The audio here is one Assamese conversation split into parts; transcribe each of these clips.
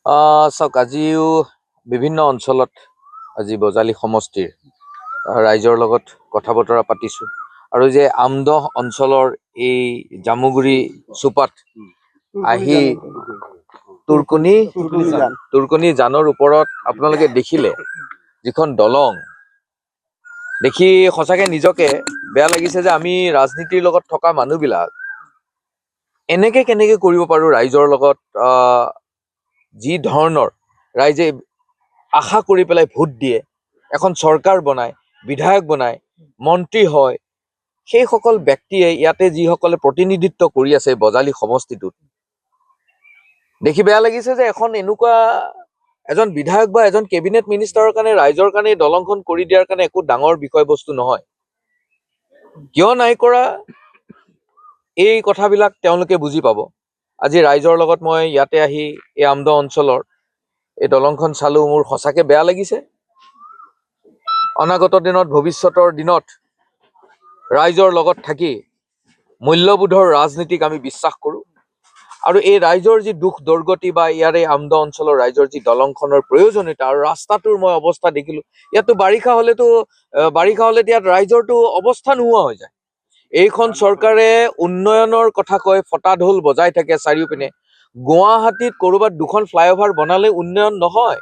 চাওক আজিও বিভিন্ন অঞ্চলত আজি বজালী সমষ্টিৰ ৰাইজৰ লগত কথা বতৰা পাতিছোঁ আৰু যে আমদহ অঞ্চলৰ এই জামুগুৰি চুপাত আহি তুৰকণি জানৰ ওপৰত আপোনালোকে দেখিলে যিখন দলং দেখি সঁচাকৈ নিজকে বেয়া লাগিছে যে আমি ৰাজনীতিৰ লগত থকা মানুহবিলাক এনেকৈ কেনেকৈ কৰিব পাৰোঁ ৰাইজৰ লগত যি ধৰণৰ ৰাইজে আশা কৰি পেলাই ভোট দিয়ে, এখন চৰকাৰ বনায়, বিধায়ক বনায়, মন্ত্ৰী হয়, সেইসকল ব্যক্তিয়ে ইয়াতে যিসকলে প্ৰতিনিধিত্ব কৰি আছে বজালী সমষ্টিটোত দেখি বেয়া লাগিছে যে এখন এনেকুৱা এজন বিধায়ক বা এজন কেবিনেট মিনিষ্টাৰৰ কাৰণে ৰাইজৰ কাৰণে দলংখন কৰি দিয়াৰ কাৰণে একো ডাঙৰ বিষয়বস্তু নহয়। কিয় নাই কৰা এই কথাবিলাক তেওঁলোকে বুজি পাব। আজি ৰাইজৰ লগত মই ইয়াতে আহি এই আমদহ অঞ্চলৰ এই দলংখন চালো, মোৰ সঁচাকৈ বেয়া লাগিছে। অনাগত দিনত ভৱিষ্যতৰ দিনত ৰাইজৰ লগত থাকি মূল্যবোধৰ ৰাজনীতিক আমি বিশ্বাস কৰোঁ আৰু এই ৰাইজৰ যি দুখ দুৰ্গতি বা ইয়াৰে আমদহ অঞ্চলৰ ৰাইজৰ যি দলংখনৰ প্ৰয়োজনীয়তা আৰু ৰাস্তাটোৰ মই অৱস্থা দেখিলোঁ, ইয়াতো বাৰিষা হ'লেতো ইয়াত ৰাইজৰটো অৱস্থা নোহোৱা হৈ যায়। এইখন চৰকাৰে উন্নয়নৰ কথা কয়, ফটা ঢোল বজাই থাকে চাৰিওপিনে। গুৱাহাটীত ক'ৰবাত দুখন ফ্লাইঅভাৰ বনালে উন্নয়ন নহয়।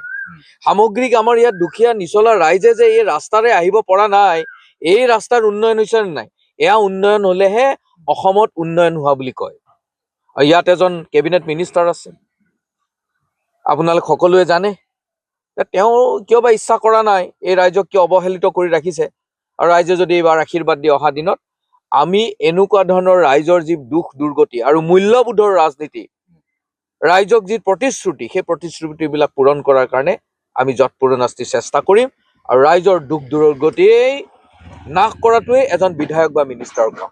সামগ্ৰিক আমাৰ ইয়াত দুখীয়া নিচলা ৰাইজে যে এই ৰাস্তাৰে আহিব পৰা নাই, এই ৰাস্তাৰ উন্নয়ন হৈছে নে নাই? এয়া উন্নয়ন হ'লেহে অসমত উন্নয়ন হোৱা বুলি কয়। ইয়াত এজন কেবিনেট মিনিষ্টাৰ আছে, আপোনালোক সকলোৱে জানে। তেওঁ কিয় বা ইচ্ছা কৰা নাই, এই ৰাইজক কিয় অৱহেলিত কৰি ৰাখিছে। আৰু ৰাইজে যদি এইবাৰ আশীৰ্বাদ দিয়ে অহা দিনত আমি এনেকুৱা ধৰণৰ ৰাইজৰ যি দুখ দুৰ্গতি আৰু মূল্যবোধৰ ৰাজনীতি, ৰাইজক যি প্ৰতিশ্ৰুতি, সেই প্ৰতিশ্ৰুতিবিলাক পূৰণ কৰাৰ কাৰণে আমি যৎপৰোনাস্তি চেষ্টা কৰিম আৰু ৰাইজৰ দুখ দুৰ্গতি নাশ কৰাটোৱেই এজন বিধায়ক বা মিনিষ্টাৰৰ কাম।